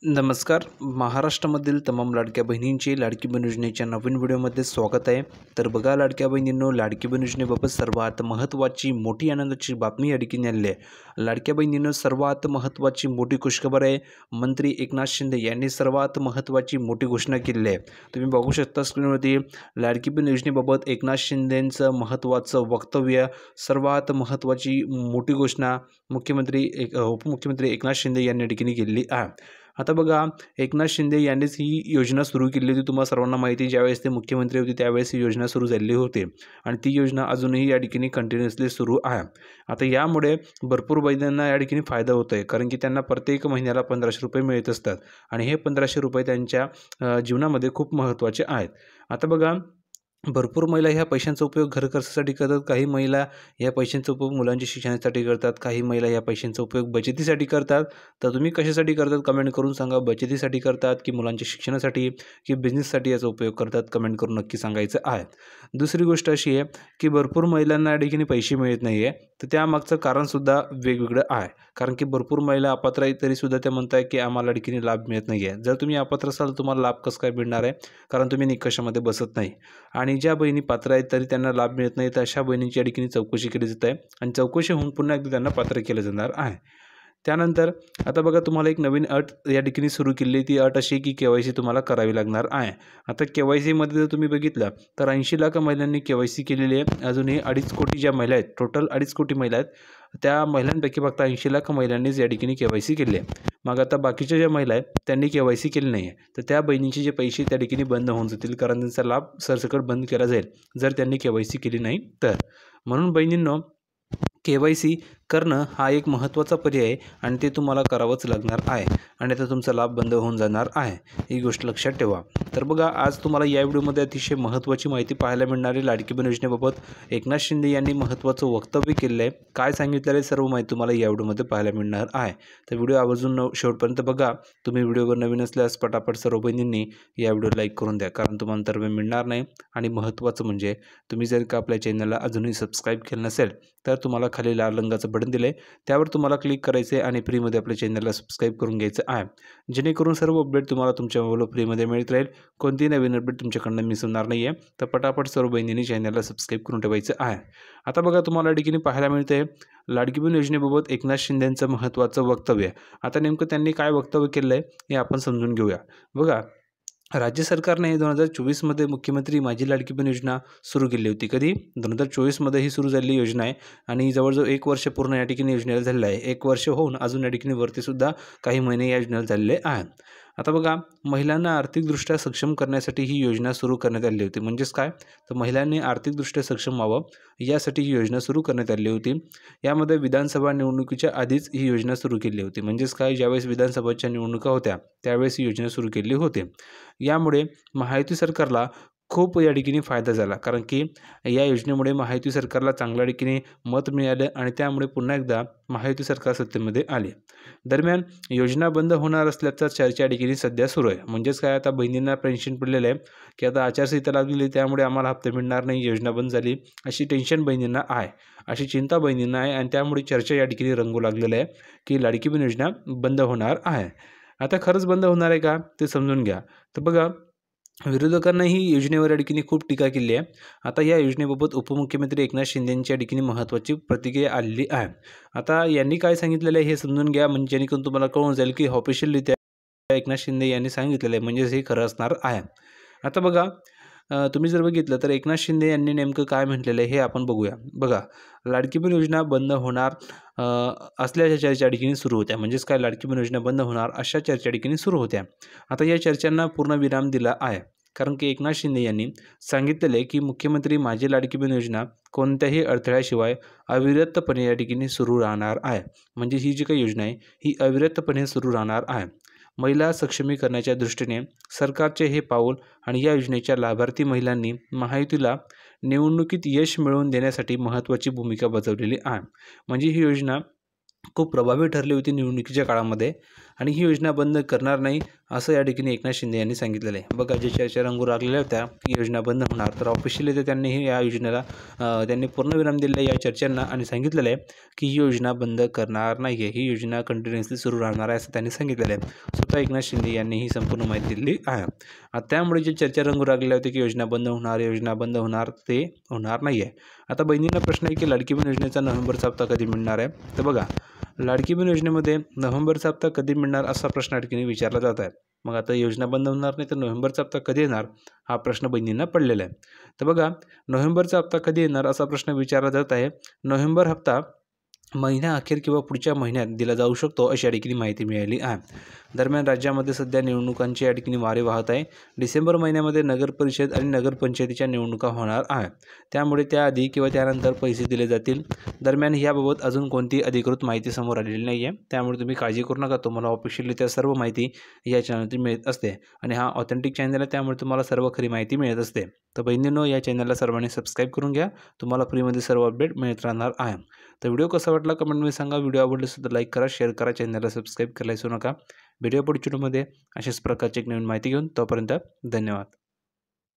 नमस्कार. महाराष्ट्रामधील तमाम लाडक्या बहिणींची लाडकी बहीण योजनेच्या नवीन व्हिडिओमध्ये स्वागत आहे. तर बघा लाडक्या बहिणींनो, लाडकी बहीण योजनेबाबत सर्वात महत्त्वाची मोठी आनंदाची बातमी या ठिकाणी आली आहे. लाडक्या बहिणींनो, सर्वात महत्त्वाची मोठी खुशखबर आहे. मंत्री एकनाथ शिंदे यांनी सर्वात महत्त्वाची मोठी घोषणा केली आहे. तुम्ही बघू शकता स्क्रीनवरती लाडकी बहीण योजनेबाबत एकनाथ शिंदेंचं महत्त्वाचं वक्तव्य, सर्वात महत्त्वाची मोठी घोषणा उपमुख्यमंत्री एकनाथ शिंदे यांनी या ठिकाणी केलेली आहे. आता बघा, एकनाथ शिंदे यांनीच ही योजना सुरू केली होती. तुम्हाला सर्वांना माहिती आहे, ज्यावेळेस ते मुख्यमंत्री होते त्यावेळेस ही योजना सुरू झालेली होती आणि ती योजना अजूनही या ठिकाणी कंटिन्युअसली सुरू आहे. आता यामुळे भरपूर महिलांना या ठिकाणी फायदा होतो आहे, कारण की त्यांना प्रत्येक महिन्याला 1500 रुपये मिळत असतात आणि हे 1500 रुपये त्यांच्या जीवनामध्ये खूप महत्त्वाचे आहेत. आता बघा, भरपूर महिला ह्या पैशांचा उपयोग घर खर्चासाठी करतात, काही महिला या पैशांचा उपयोग मुलांच्या शिक्षणासाठी करतात, काही महिला या पैशांचा उपयोग बचतीसाठी करतात. तर तुम्ही कशासाठी करतात कमेंट करून सांगा. बचतीसाठी करतात की मुलांच्या शिक्षणासाठी की बिझनेससाठी याचा उपयोग करतात, कमेंट करून नक्की सांगायचं आहे. दुसरी गोष्ट अशी आहे की भरपूर महिलांना या ठिकाणी पैसे मिळत नाही आहे, तर त्यामागचं कारणसुद्धा वेगवेगळं आहे. कारण की भरपूर महिला अपात्र आहेत तरीसुद्धा त्या म्हणत आहे की आम्हाला ठिकाणी लाभ मिळत नाही आहे. जर तुम्ही अपात्र असाल तर तुम्हाला लाभ कसं काय मिळणार आहे, कारण तुम्ही निकषामध्ये बसत नाही. आणि ज्या बहिणी पात्र आहेत तरी त्यांना लाभ मिळत नाही, तर अशा बहिणींची या ठिकाणी चौकशी केली जात आहे आणि चौकशी होऊन पुन्हा एकदा त्यांना पात्र केलं जाणार आहे. त्यानंतर आता बघा, तुम्हाला एक नवीन अट या ठिकाणी सुरू केली. ती अट अशी की KYC तुम्हाला करावी लागणार आहे. आता KYCमध्ये जर तुम्ही बघितलं तर 80 लाख महिलांनी KYC केलेली आहे. अजूनही 2.5 कोटी ज्या महिला आहेत, टोटल 2.5 कोटी महिला आहेत, त्या महिलांपैकी फक्त 80 लाख महिलांनीच या ठिकाणी KYC केली आहे. मग आता बाकीच्या ज्या महिला आहेत त्यांनी KYC केली नाही आहे, तर त्या बहिणींचे जे पैसे त्या ठिकाणी बंद होऊन जातील, कारण त्यांचा लाभ सरसकट बंद केला जाईल जर त्यांनी KYC केली नाही तर. म्हणून बहिणींनो, KYC करणं हा एक महत्त्वाचा पर्याय आहे आणि ते तुम्हाला करावंच लागणार आहे आणि आता तुमचा लाभ बंद होऊन जाणार आहे. ही गोष्ट लक्षात ठेवा. तर बघा, आज तुम्हाला या व्हिडिओमध्ये अतिशय महत्त्वाची माहिती पाहायला मिळणार आहे. लाडकी बहीण योजनेबाबत एकनाथ शिंदे यांनी महत्त्वाचं वक्तव्य केलेलं आहे. काय सांगितलेलं आहे सर्व माहिती तुम्हाला या व्हिडिओमध्ये पाहायला मिळणार आहे. तर व्हिडिओ आवर्जून शेवटपर्यंत बघा. तुम्ही व्हिडिओवर नवीन असल्यास पटापट सर्व बहिणींनी या व्हिडिओ लाईक करून द्या, कारण तुम्हाला तरवे मिळणार नाही. आणि महत्त्वाचं म्हणजे तुम्ही जर का आपल्या चॅनलला अजूनही सबस्क्राईब केलं नसेल तर तुम्हाला खाली लाल रंगाचं बटन दिलं आहे, त्यावर तुम्हाला क्लिक करायचं आहे आणि फ्रीमध्ये आपल्या चॅनलला सबस्क्राईब करून घ्यायचं आहे, जेणेकरून सर्व अपडेट तुम्हाला तुमच्या मोबाईलवर फ्रीमध्ये मिळत राहील. कोणतीही नवीन अपडेट तुमच्याकडनं मिस होणार नाही आहे. तर पटापट सर्व बहिणींनी चॅनलला सबस्क्राईब करून ठेवायचं आहे. आता बघा, तुम्हाला ठिकाणी पाहायला मिळते लाडकी बहीण योजनेबाबत एकनाथ शिंदेंचं महत्त्वाचं वक्तव्य. आता नेमकं त्यांनी काय वक्तव्य केलं आहे हे आपण समजून घेऊया. बघा, राज्य सरकारने 2024मध्ये मुख्यमंत्री माझी लाडकी बहीण योजना सुरू केली होती. कधी? 2024मध्ये ही सुरू झालेली योजना आहे आणि जवळजवळ 1 वर्ष पूर्ण या ठिकाणी योजनेला झालेलं आहे. 1 वर्ष होऊन अजून या ठिकाणी वरतीसुद्धा काही महिने या योजनेला झालेले आहेत. आता बघा, महिलांना आर्थिकदृष्ट्या सक्षम करण्यासाठी ही योजना सुरू करण्यात आली होती. म्हणजेच काय, तर महिलांनी आर्थिकदृष्ट्या सक्षम व्हावं यासाठी ही योजना सुरू करण्यात आली होती. यामध्ये विधानसभा निवडणुकीच्या आधीच ही योजना सुरू केली होती. म्हणजेच काय, ज्यावेळेस विधानसभेच्या निवडणुका होत्या त्यावेळेस ही योजना सुरू केली होती. यामुळे महायुती सरकारला खूप या ठिकाणी फायदा झाला, कारण की या योजनेमुळे महायुती सरकारला चांगल्या ठिकाणी मत मिळालं आणि त्यामुळे पुन्हा एकदा महायुती सरकार सत्तेमध्ये आले. दरम्यान योजना बंद होणार असल्याचा चर्चा या ठिकाणी सध्या सुरू आहे. म्हणजेच काय, आता बहिणींना पेन्शन पडलेलं आहे की आता आचारसंहिता लागलेली, त्यामुळे आम्हाला हप्ते मिळणार नाही, योजना बंद झाली, अशी टेन्शन बहिणींना आहे, अशी चिंता बहिणींना आहे आणि त्यामुळे चर्चा या ठिकाणी रंगू लागलेलं आहे की लाडकी बहीण योजना बंद होणार आहे. आता खरंच बंद होणार आहे का ते समजून घ्या. तर बघा, विरोधकांना ही योजनेवर या ठिकाणी खूप टीका केली आहे. आता या योजनेबाबत उपमुख्यमंत्री एकनाथ शिंदेंच्या ठिकाणी महत्त्वाची प्रतिक्रिया आलेली आहे. आता यांनी काय सांगितलेलं आहे हे समजून घ्या, म्हणजे जेणेकरून तुम्हाला कळून जाईल की ऑफिशियलरित्या एकनाथ शिंदे यांनी सांगितलेलं आहे, म्हणजेच हे खरं असणार आहे. आता बघा, तुम्ही जर बघितलं तर एकनाथ शिंदे यांनी नेमकं काय म्हटलेलं आहे हे आपण बघूया. बघा, लाडकी बहीण योजना बंद होणार असल्याच्या चर्चा ठिकाणी सुरू होत्या. म्हणजेच काय, लाडकी बहीण योजना बंद होणार अशा चर्चा ठिकाणी सुरू होत्या. आता या चर्चांना पूर्ण विराम दिला आहे, कारण की एकनाथ शिंदे यांनी सांगितलेले की मुख्यमंत्री माझी लाडकी बहीण योजना कोणत्याही अडथळ्याशिवाय अविरतपणे या ठिकाणी सुरू राहणार आहे. म्हणजे ही जी काही योजना आहे ही अविरतपणे सुरू राहणार आहे. महिला सक्षमीकरणाच्या दृष्टीने सरकारचे हे पाऊल आणि या योजनेच्या लाभार्थी महिलांनी महायुतीला निवडणुकीत यश मिळवून देण्यासाठी महत्त्वाची भूमिका बजावलेली आहे. म्हणजे ही योजना खूप प्रभावी ठरली होती निवडणुकीच्या काळामध्ये आणि ही योजना बंद करणार नाही असं या ठिकाणी एकनाथ शिंदे यांनी सांगितलेलं आहे. बघा, जे चर्चा रंगू लागलेल्या होत्या की योजना बंद होणार, तर ऑफिशियली तर त्यांनीही या योजनेला त्यांनी पूर्णविराम दिलेला आहे या चर्चांना आणि सांगितलेलं आहे की ही योजना बंद करणार नाही आहे, ही योजना कंटिन्युअसली सुरू राहणार आहे असं त्यांनी सांगितलेलं आहे. स्वतः एकनाथ शिंदे यांनी ही संपूर्ण माहिती दिली आहे. त्यामुळे जे चर्चा रंगू लागलेल्या होत्या की योजना बंद होणार, योजना बंद होणार, ते होणार नाही आहे. आता बहिणींना प्रश्न आहे की लाडकी बहीण योजनेचा नोव्हेंबरचा हप्ता कधी मिळणार आहे. तर बघा, लाडकी बहीण योजनेमध्ये नोव्हेंबरचा हप्ता कधी मिळणार असा प्रश्न या ठिकाणी विचारला जात आहे. मग आता योजना बंद होणार नाही तर नोव्हेंबरचा हप्ता कधी येणार हा प्रश्न बहिणींना पडलेला आहे. तर बघा, नोव्हेंबरचा हप्ता कधी येणार असा प्रश्न विचारला जात आहे. नोव्हेंबर हप्ता महिन्याअखेर किंवा पुढच्या महिन्यात दिला जाऊ शकतो अशी या ठिकाणी माहिती मिळाली आहे. दरम्यान राज्यामध्ये सध्या निवडणुकांची या ठिकाणी वारे वाहत आहे. डिसेंबर महिन्यामध्ये नगर परिषद आणि नगरपंचायतीच्या निवडणुका होणार आहेत. त्यामुळे त्याआधी किंवा त्यानंतर पैसे दिले जातील. दरम्यान याबाबत अजून कोणती अधिकृत माहिती समोर आलेली नाही आहे. त्यामुळे तुम्ही काळजी करू नका, तुम्हाला ऑफिशियली सर्व माहिती या चॅनलवरती मिळत असते आणि हा ऑथेंटिक चॅनल आहे, त्यामुळे तुम्हाला सर्व खरी माहिती मिळत असते. तर बहिणींनो, या चॅनलला सर्वांनी सबस्क्राईब करून घ्या, तुम्हाला फ्रीमध्ये सर्व अपडेट मिळत राहणार आहे. तर व्हिडिओ कसा वाटला कमेंटमध्ये सांगा. व्हिडिओ आवडले सुद्धा लाईक करा, शेअर करा, चॅनलला सबस्क्राईब करायला विसरू नका. व्हिडिओ पुढच्या व्हिडिओमध्ये अशाच प्रकारची एक नवीन माहिती घेऊन तोपर्यंत धन्यवाद.